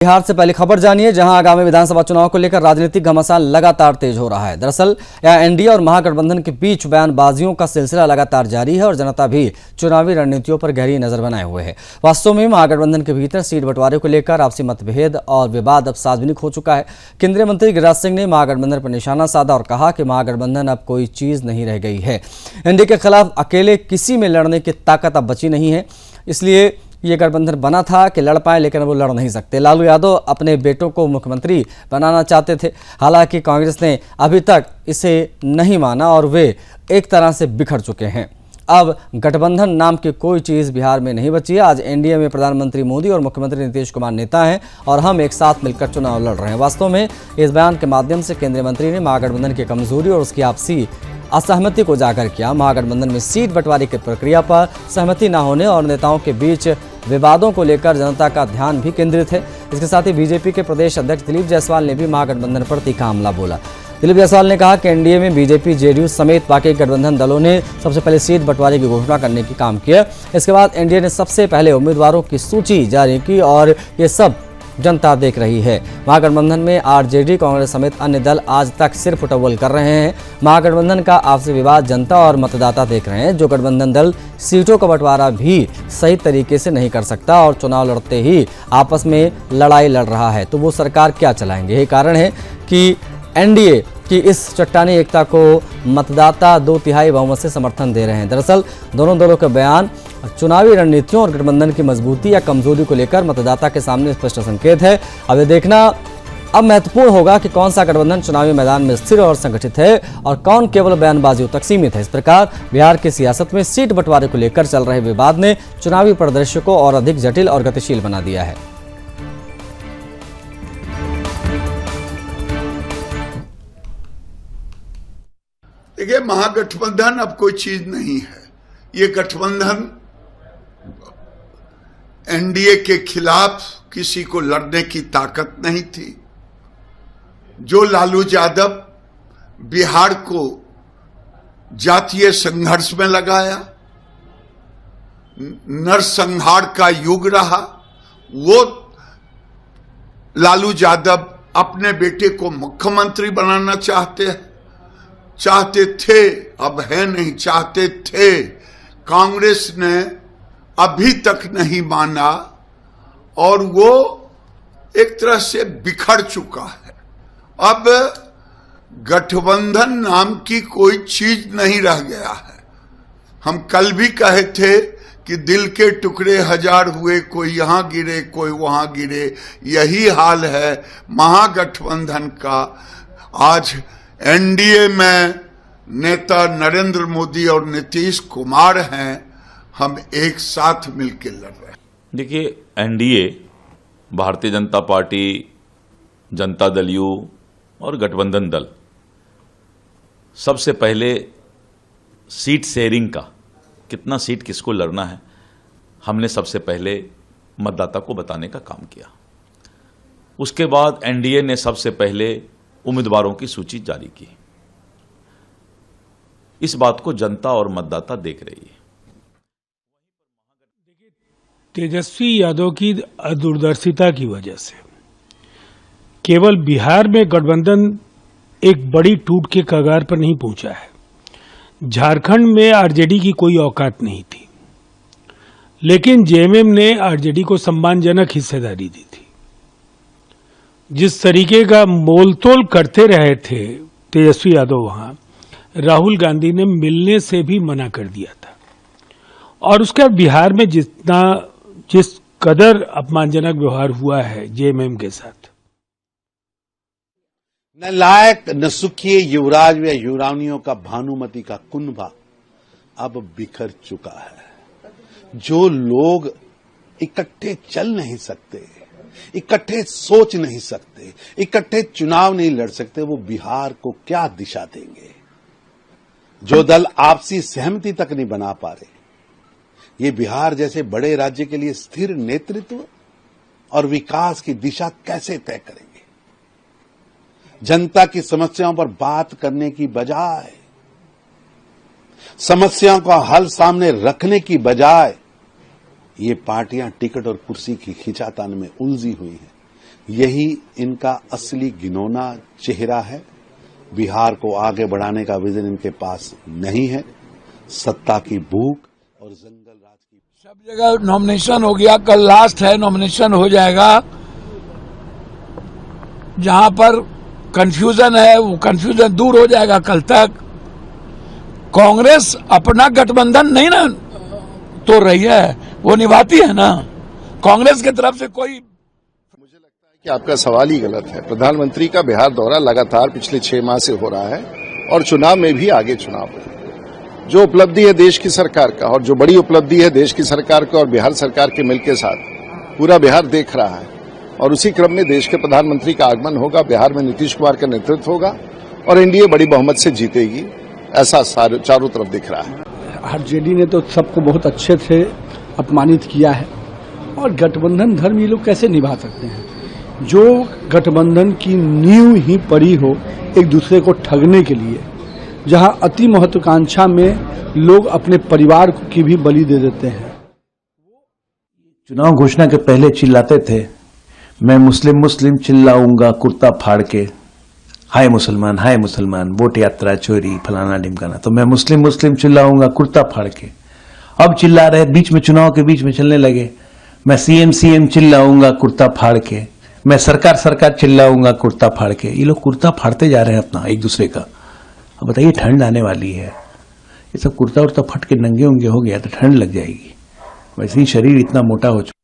बिहार से पहली खबर जानिए, जहां आगामी विधानसभा चुनाव को लेकर राजनीतिक घमासान लगातार तेज हो रहा है। दरअसल यह एनडीए और महागठबंधन के बीच बयानबाजियों का सिलसिला लगातार जारी है और जनता भी चुनावी रणनीतियों पर गहरी नजर बनाए हुए है। वास्तव में महागठबंधन के भीतर सीट बंटवारे को लेकर आपसी मतभेद और विवाद अब सार्वजनिक हो चुका है। केंद्रीय मंत्री गिरिराज सिंह ने महागठबंधन पर निशाना साधा और कहा कि महागठबंधन अब कोई चीज नहीं रह गई है। एनडीए के खिलाफ अकेले किसी में लड़ने की ताकत अब बची नहीं है, इसलिए ये गठबंधन बना था कि लड़ पाए, लेकिन वो लड़ नहीं सकते। लालू यादव अपने बेटों को मुख्यमंत्री बनाना चाहते थे, हालांकि कांग्रेस ने अभी तक इसे नहीं माना और वे एक तरह से बिखर चुके हैं। अब गठबंधन नाम की कोई चीज़ बिहार में नहीं बची है। आज एनडीए में प्रधानमंत्री मोदी और मुख्यमंत्री नीतीश कुमार नेता हैं और हम एक साथ मिलकर चुनाव लड़ रहे हैं। वास्तव में इस बयान के माध्यम से केंद्रीय मंत्री ने महागठबंधन की कमजोरी और उसकी आपसी असहमति को उजागर किया। महागठबंधन में सीट बंटवारे की प्रक्रिया पर सहमति न होने और नेताओं के बीच विवादों को लेकर जनता का ध्यान भी केंद्रित है। इसके साथ ही बीजेपी के प्रदेश अध्यक्ष दिलीप जायसवाल ने भी महागठबंधन पर तीखा हमला बोला। दिलीप जायसवाल ने कहा कि एनडीए में बीजेपी, जेडीयू समेत बाकी गठबंधन दलों ने सबसे पहले सीट बंटवारे की घोषणा करने की काम किया। इसके बाद एनडीए ने सबसे पहले उम्मीदवारों की सूची जारी की और ये सब जनता देख रही है। महागठबंधन में आरजेडी, कांग्रेस समेत अन्य दल आज तक सिर फुटबॉल कर रहे हैं। महागठबंधन का आपसी विवाद जनता और मतदाता देख रहे हैं। जो गठबंधन दल सीटों का बंटवारा भी सही तरीके से नहीं कर सकता और चुनाव लड़ते ही आपस में लड़ाई लड़ रहा है, तो वो सरकार क्या चलाएंगे। यही कारण है कि एनडीए की इस चट्टानी एकता को मतदाता 2/3 बहुमत से समर्थन दे रहे हैं। दरअसल दोनों दलों के बयान चुनावी रणनीतियों और गठबंधन की मजबूती या कमजोरी को लेकर मतदाता के सामने स्पष्ट संकेत है। अब ये देखना अब महत्वपूर्ण होगा कि कौन सा गठबंधन चुनावी मैदान में स्थिर और संगठित है और कौन केवल बयानबाजियों तक सीमित है। इस प्रकार बिहार की सियासत में सीट बंटवारे को लेकर चल रहे विवाद ने चुनावी परिदृश्य को और अधिक जटिल और गतिशील बना दिया है। देखिए, महागठबंधन अब कोई चीज नहीं है। ये गठबंधन एनडीए के खिलाफ किसी को लड़ने की ताकत नहीं थी। जो लालू यादव बिहार को जातीय संघर्ष में लगाया, नरसंहार का युग रहा, वो लालू यादव अपने बेटे को मुख्यमंत्री बनाना चाहते थे, अब है नहीं, चाहते थे। कांग्रेस ने अभी तक नहीं माना और वो एक तरह से बिखर चुका है। अब गठबंधन नाम की कोई चीज नहीं रह गया है। हम कल भी कहे थे कि दिल के टुकड़े हजार हुए, कोई यहां गिरे कोई वहां गिरे। यही हाल है महागठबंधन का। आज एनडीए में नेता नरेंद्र मोदी और नीतीश कुमार हैं, हम एक साथ मिलकर लड़ रहे हैं। देखिए, NDA, Bharatiya Janata party, Janata Dal you और गठबंधन दल सबसे पहले सीट शेयरिंग का, कितना सीट किसको लड़ना है, हमने सबसे पहले मतदाता को बताने का काम किया। उसके बाद एनडीए ने सबसे पहले उम्मीदवारों की सूची जारी की। इस बात को जनता और मतदाता देख रही है। तेजस्वी यादव की दूरदर्शिता की वजह से केवल बिहार में गठबंधन एक बड़ी टूट के कगार पर नहीं पहुंचा है। झारखंड में आरजेडी की कोई औकात नहीं थी, लेकिन जेएमएम ने आरजेडी को सम्मानजनक हिस्सेदारी दी थी। जिस तरीके का मोलतोल करते रहे थे तेजस्वी यादव, वहां राहुल गांधी ने मिलने से भी मना कर दिया था। और उसके बाद बिहार में जिस कदर अपमानजनक व्यवहार हुआ है जेएमएम के साथ, न लायक न सुखी युवराज व युवरानियों का भानुमति का कुनबा अब बिखर चुका है। जो लोग इकट्ठे चल नहीं सकते, इकट्ठे सोच नहीं सकते, इकट्ठे चुनाव नहीं लड़ सकते, वो बिहार को क्या दिशा देंगे। जो दल आपसी सहमति तक नहीं बना पा रहे, ये बिहार जैसे बड़े राज्य के लिए स्थिर नेतृत्व और विकास की दिशा कैसे तय करेंगे। जनता की समस्याओं पर बात करने की बजाय, समस्याओं का हल सामने रखने की बजाय, ये पार्टियां टिकट और कुर्सी की खिंचातान में उलझी हुई हैं। यही इनका असली घिनौना चेहरा है। बिहार को आगे बढ़ाने का विजन इनके पास नहीं है। सत्ता की भूख और जंगल राज की सब जगह नॉमिनेशन हो गया, कल लास्ट है, नॉमिनेशन हो जाएगा। जहां पर कंफ्यूजन है वो कंफ्यूजन दूर हो जाएगा कल तक। कांग्रेस अपना गठबंधन नहीं ना तोड़ रही है, वो निभाती है ना। कांग्रेस की तरफ से कोई कि आपका सवाल ही गलत है। प्रधानमंत्री का बिहार दौरा लगातार पिछले 6 माह से हो रहा है और चुनाव में भी आगे चुनाव है। जो उपलब्धि है देश की सरकार का और जो बड़ी उपलब्धि है देश की सरकार का और बिहार सरकार के मिल के साथ पूरा बिहार देख रहा है और उसी क्रम में देश के प्रधानमंत्री का आगमन होगा। बिहार में नीतीश कुमार का नेतृत्व होगा और एनडीए बड़ी बहुमत से जीतेगी, ऐसा चारों तरफ दिख रहा है। आरजेडी ने तो सबको बहुत अच्छे से अपमानित किया है और गठबंधन धर्म ये लोग कैसे निभा सकते हैं। जो गठबंधन की नींव ही पड़ी हो एक दूसरे को ठगने के लिए, जहां अति महत्वाकांक्षा में लोग अपने परिवार की भी बलि दे देते हैं। चुनाव घोषणा के पहले चिल्लाते थे, मैं मुस्लिम चिल्लाऊंगा कुर्ता फाड़ के, हाय मुसलमान, वोट यात्रा चोरी फलाना ढिमकाना। तो मैं मुस्लिम चिल्लाऊंगा कुर्ता फाड़ के। अब चिल्ला रहे, बीच में चुनाव के बीच में चलने लगे, मैं सीएम चिल्लाऊंगा कुर्ता फाड़ के, मैं सरकार चिल्लाऊंगा कुर्ता फाड़ के। ये लोग कुर्ता फाड़ते जा रहे हैं अपना एक दूसरे का। अब बताइए, ठंड आने वाली है, ये सब कुर्ता उर्ता फट के नंगे उंगे हो गया तो ठंड लग जाएगी। वैसे ही शरीर इतना मोटा हो चुका